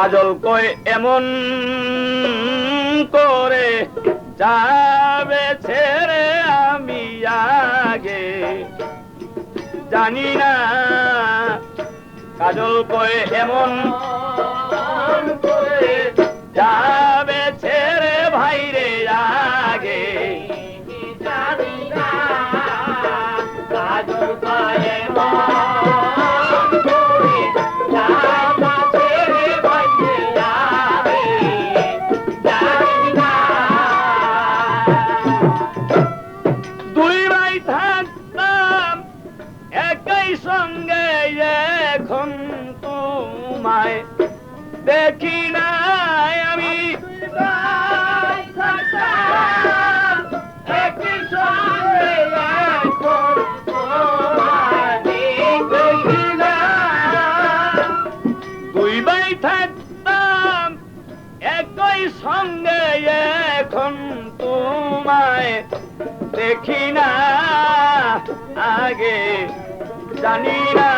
কাজল কই এমন করে যাবে ছেড়ে আমি আগে জানি না কাজল কই এমন করে যাবে ছেড়ে ভাইরে আগে জানি না কাজল কই এমন দেখি নাই আমি দুই ভাই থাকতাম একই সঙ্গে এখন তোমায় দেখি না আগে জানি না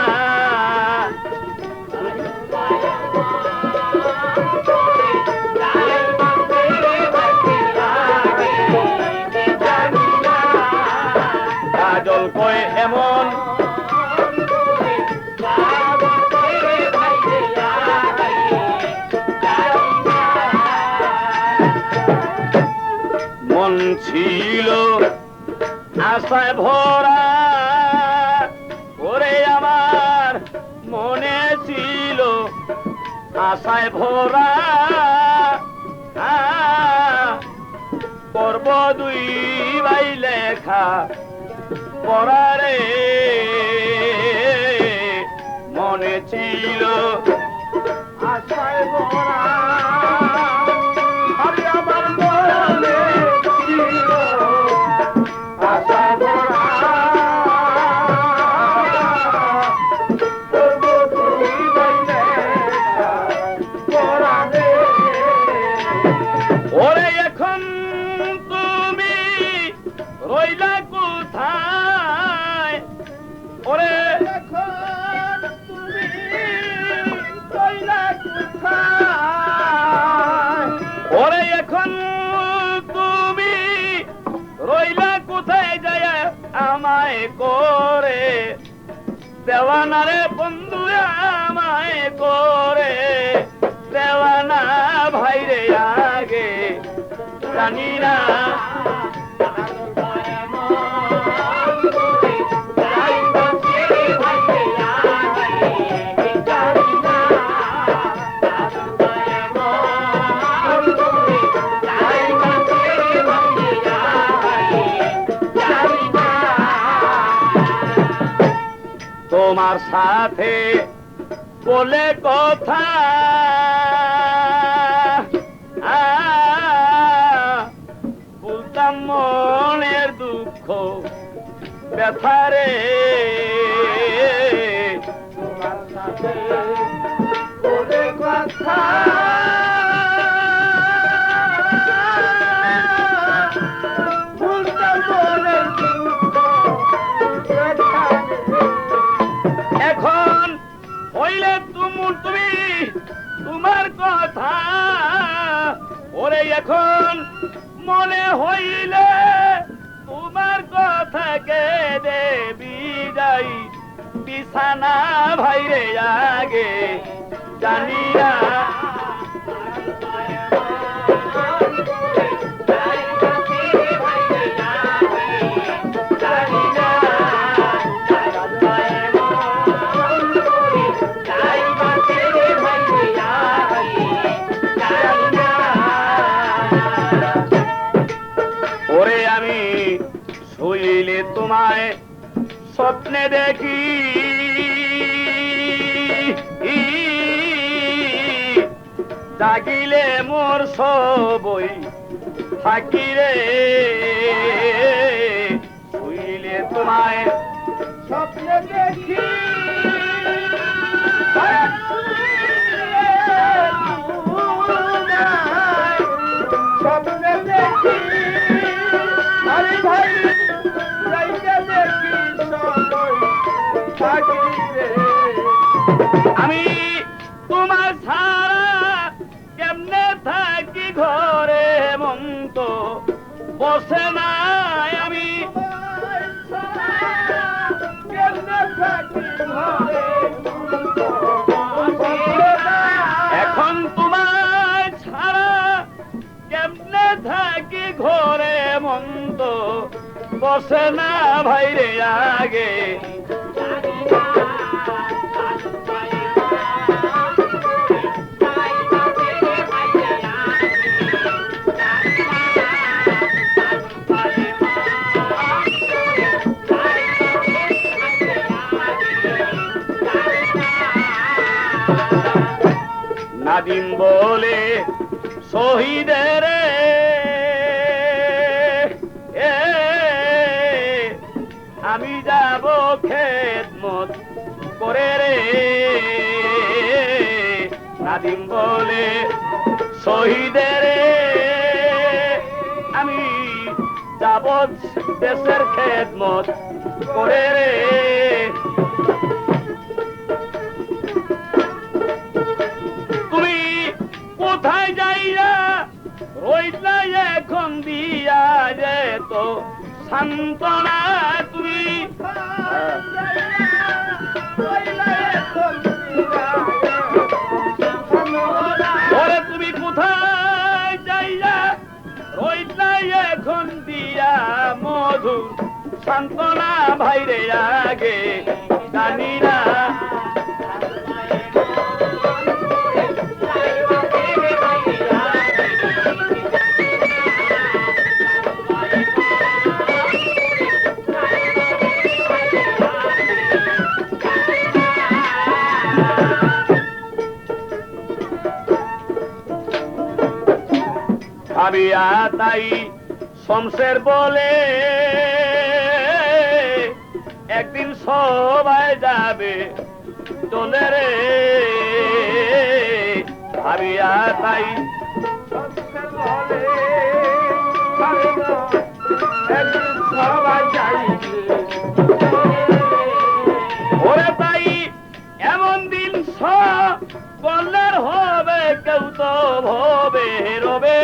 কাজল কই এমন মন ছিল আশায় ভরা ওরে আমার মনে ছিল আশায় ভরা করব দুই ভাই লেখা পড়ারে মনে ছিল আশায় ভরা আরে আমার মনে ছিল আশায় ভরা করব দুই ভাই লেখা পড়ারে ওরে এখন তুমি রইলা কোথায় ওরে এখন তুমি রইলা কোথায় ওরে এখন তুমি রইলা কোথায় যায় আমায় করে দেওয়ানা রে বন্ধু আমায় করে দেওয়ানা ভাইরে আগে জানি না তোমার সাথে বলে কথা বলতাম মনের দুঃখ ব্যথারে তোমার সাথে বলে কথা বলতাম মনের দুঃখ এখন হইলে তুমি তোমার কথা ওরে এখন মনে হইলে তোমার কথা কে দেবি যাই বিছানা ভাইরে আগে জানি না ওরে আমি শুইলে তোমায় স্বপ্নে দেখি জাগিলে মোর সবই থাকি রে শুইলে তোমায় স্বপ্নে দেখি স্বপ্নে দেখি আরে ভাই দেখি আমি তোমার ছাড়া বসে না ভাইরে আগে নাদিম বলে শহীদের আমি যাব খেদমত করে রে নাদিম বলে শহীদের আমি যাব দেশের খেদমত করে রে তুমি কোথায় যাইয়া রইলা এখন দিয়া যেত সান্তনা তুমি ওরে তুমি কোথায় যাইয়া রইলা এখন দিয়া মধু সান্তনা ভাইরে আগে জানি না ভাবিয়া তাই শমশের বলে একদিন সবাই যাবে চলে রে ভাবিয়া তাই শমশের বলে একদিন সবাই যাইবে ওরে তাই এমন দিন সকলের হবে কেউ তো ভবে রবে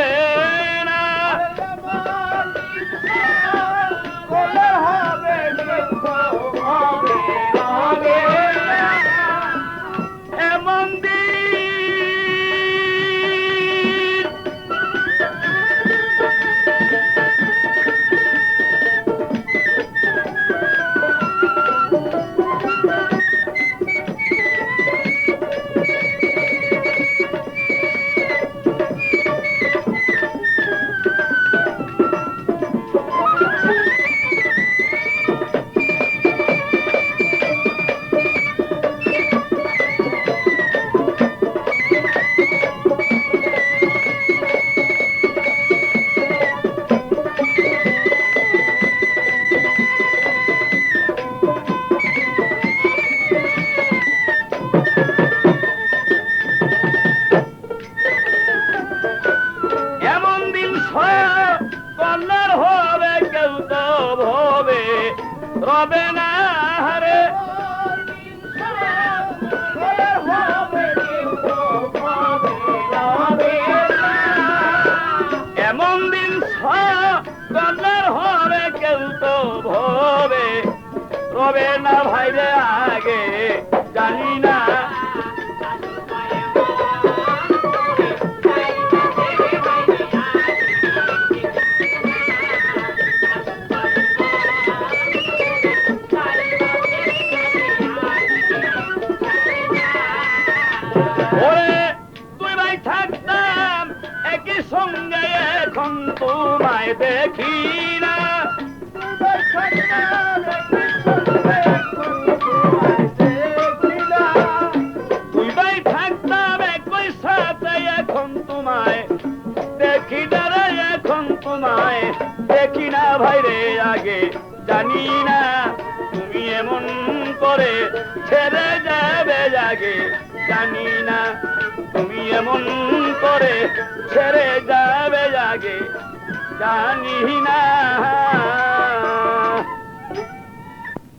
রবে না রে এমন দিন সকলের হবে কেউ তো ভবে রবে না ভাইরে আগে জানি না সঙ্গে এখন তোমায় দেখি না তুই ভাই থাকতাম একই সাথে এখন তোমায় দেখি না রে এখন তোমায় দেখি না ভাইরে আগে জানি না তুমি এমন করে ছেড়ে যাবে আগে জানি না তুমি এমন করে ছেড়ে যাবে আগে জানি না